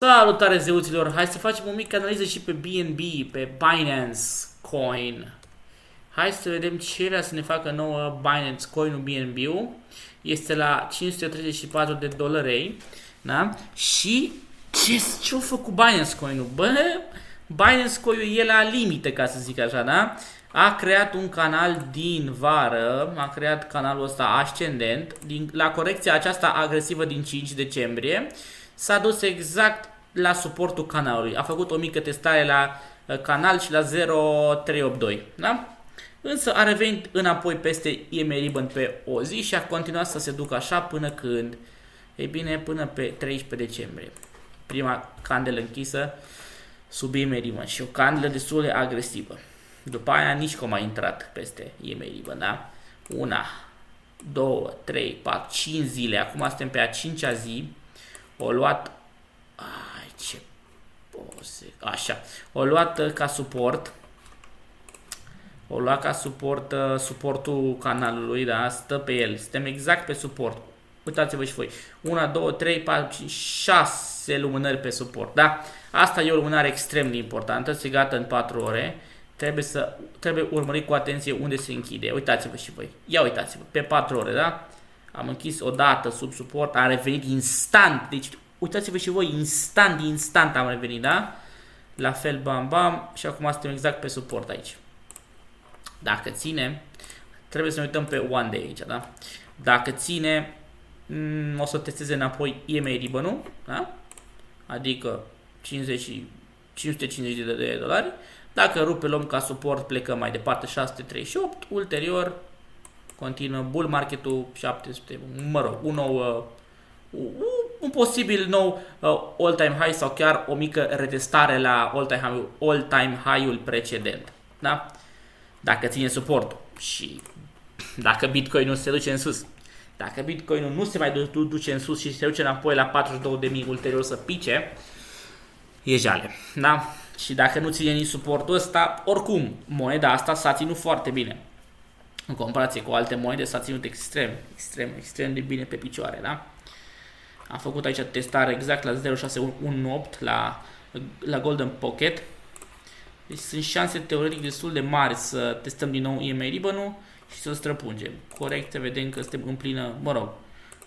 Salutare zeuților! Hai să facem o mică analiză și pe BNB, pe Binance Coin. Hai să vedem ce vrea să ne facă nouă Binance Coin-ul BNB-ul. Este la 534 de dolari. Da? Și ce-a făcut Binance Coin-ul? Bă, Binance Coin-ul e la limite, ca să zic așa, da? A creat un canal din vară, a creat canalul ăsta ascendent, la corecția aceasta agresivă din 5 decembrie, s-a dus exact la suportul canalului. A făcut o mică testare la canal și la 0.382, da? Însă a revenit înapoi peste EMA Ribbon pe o zi și a continuat să se ducă așa până când? Ei bine, până pe 13 decembrie. Prima candelă închisă sub EMA Ribbon și o candelă destul de agresivă. După aia nici cum a intrat peste EMA Ribbon, da? 1, 2, 3, 4, 5 zile. Acum suntem pe a 5-a zi. O luat... Ai, ce pose... Așa. O luat ca suport. O luat ca suport suportul canalului, da? Stă pe el. Suntem exact pe suport. Uitați-vă și voi. 1, 2, 3, 4, 5, 6 lumânări pe suport, da? Asta e o lumânare extrem de importantă, segată în 4 ore. Trebuie urmărit cu atenție unde se închide. Uitați-vă și voi. Ia uitați-vă. Pe 4 ore, da? Am închis o dată sub suport, a revenit instant. Deci, uitați-vă și voi, instant am revenit, da? La fel, bam, bam. Și acum suntem exact pe suport aici. Dacă ține, trebuie să ne uităm pe one day aici, da? Dacă ține, o să testeze înapoi EMA Ribbon-ul, da? Adică 550 de dolari. Dacă rupe, luăm ca suport, plecăm mai departe 638, ulterior continuă bull market-ul 700, mă rog, un posibil nou all-time high sau chiar o mică retestare la all-time high-ul precedent, da? Dacă ține suportul și dacă Bitcoin-ul se duce în sus. Dacă Bitcoin-ul nu se mai duce în sus și se duce înapoi la 42.000 ulterior să pice, e jale, da? Și dacă nu ține nici suportul ăsta, oricum, moneda asta s-a ținut foarte bine. În comparație cu alte monede s-a ținut extrem de bine pe picioare, da? Am făcut aici testare exact la 0.618 la Golden Pocket. Deci sunt șanse teoretic destul de mari să testăm din nou EMA Ribbon-ul și să străpungem. Corecție, vedem că suntem în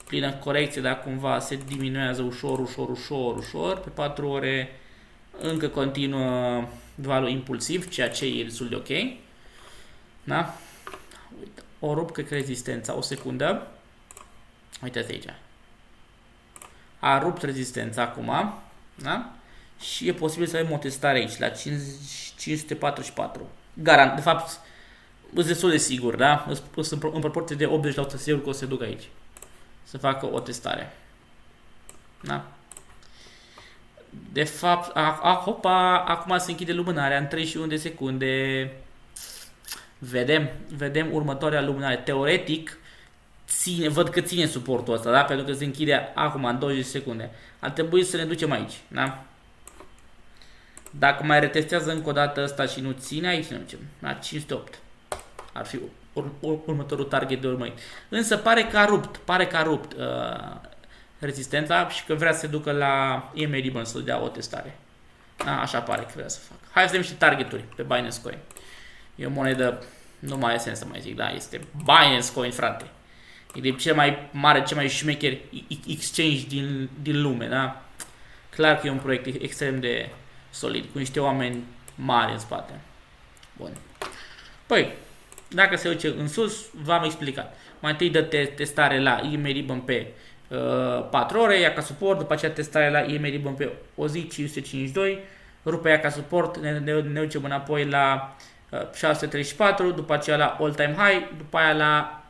plină corecție, dar cumva se diminuează ușor. Pe 4 ore încă continuă valul impulsiv, ceea ce e destul de ok. Da? Uite, o rup, cred că rezistența, o secundă. Uitați aici. A rupt rezistența acum, da? Și e posibil să avem o testare aici, la 544. Garant, de fapt, sunt destul de sigur, da? Sunt în proporție de 80% sigur că o să se ducă aici. Să facă o testare. Da? De fapt, acum se închide lumânarea în 31 de secunde. Vedem următoarea lumânare. Teoretic, văd că ține suportul ăsta, da? Pentru că se închide acum în 20 de secunde. Ar trebui să ne ducem aici, da? Dacă mai retestează încă o dată ăsta și nu ține, aici ne ducem. La 508. Ar fi următorul target de urmărit. Însă pare că a rupt rezistența și că vrea să se ducă la EMA Ribbon să dea o testare. Da, așa pare că vrea să facă. Hai să vedem și targeturi pe Binance Coin. E o monedă, nu mai e sens să mai zic, da, este Binance Coin, frate. E de cel mai mare, cel mai șmecher exchange din lume, da? Clar că e un proiect extrem de solid, cu niște oameni mari în spate. Bun. Păi, dacă se duce în sus, v-am explicat. Mai întâi dă testare la EMA Ribbon pe 4 ore, ia ca suport, după aceea testare la EMA Ribbon pe o zi, 552, rupe ea ca suport, ne ducem înapoi la 634, după aceea la all-time high, după aia la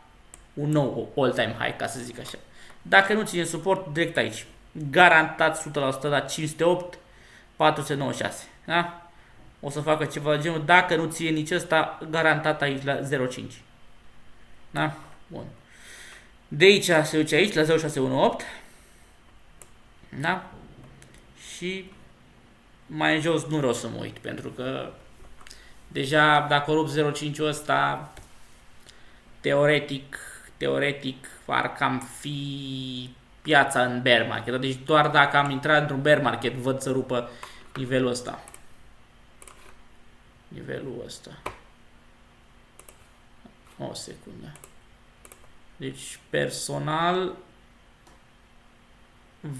un nou all-time high, ca să zic așa. Dacă nu ține suport, direct aici. Garantat 100% la 508, 496, da? O să facă ceva de genul, dacă nu ține nici ăsta, garantat aici la 0.5. Da? Bun. De aici se duce aici la 0.618. Da? Și mai în jos nu vreau să mă uit, pentru că deja dacă rup 0.5 ăsta, teoretic ar cam fi piața în bear market. Deci doar dacă am intrat într-un bear market văd să rupă nivelul ăsta. Nivelul ăsta. O secundă. Deci personal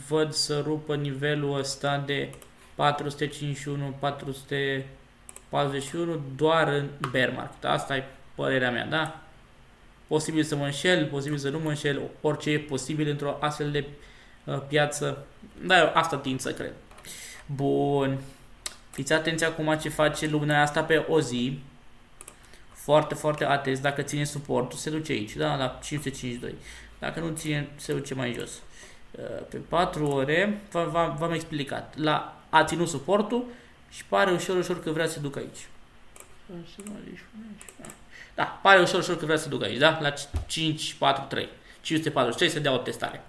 văd să rupă nivelul ăsta de 451, 441 doar în bear market. Asta e părerea mea, da? Posibil să mă înșel, posibil să nu mă înșel, orice e posibil într-o astfel de piață. Dar eu asta tind să cred. Bun. Fiți atenți acum ce face lumea asta pe o zi. Foarte, foarte atenți. Dacă ține suportul, se duce aici, da? La 552. Dacă nu ține, se duce mai jos. Pe 4 ore, v-am explicat. A ținut suportul și pare ușor, ușor că vrea să se ducă aici. Da, pare ușor, ușor că vrea să se ducă aici, da? La 543. 543 se dea o testare.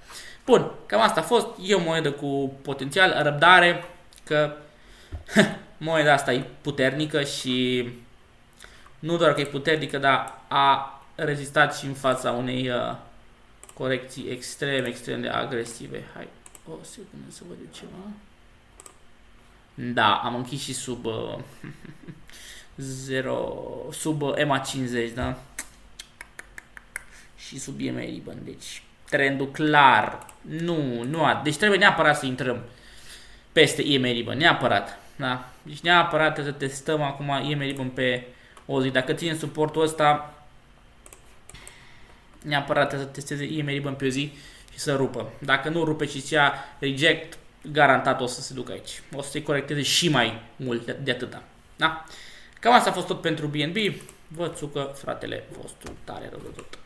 Bun, cam asta a fost. E o monedă cu potențial, răbdare, că moneda asta e puternică și nu doar că e puternică, dar a rezistat și în fața unei corecții extrem, extrem de agresive. Hai, o secundă să văd ceva. Da, am închis și sub 0, sub EMA 50, da? Și sub EMA Ribbon, deci trendul clar. Deci trebuie neapărat să intrăm peste EMA Ribbon, neapărat, da? Deci neapărat trebuie să testăm acum EMA Ribbon pe o zi. Dacă ținem suportul ăsta, neapărat trebuie să testeze EMA Ribbon pe o zi și să rupă. Dacă nu rupe și ia reject, garantat o să se ducă aici. O să se corecteze și mai mult de atâta. Da? Cam asta a fost tot pentru BNB. Vă țucă fratele vostru tare rău de tot.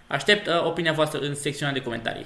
Aștept opinia voastră în secțiunea de comentarii.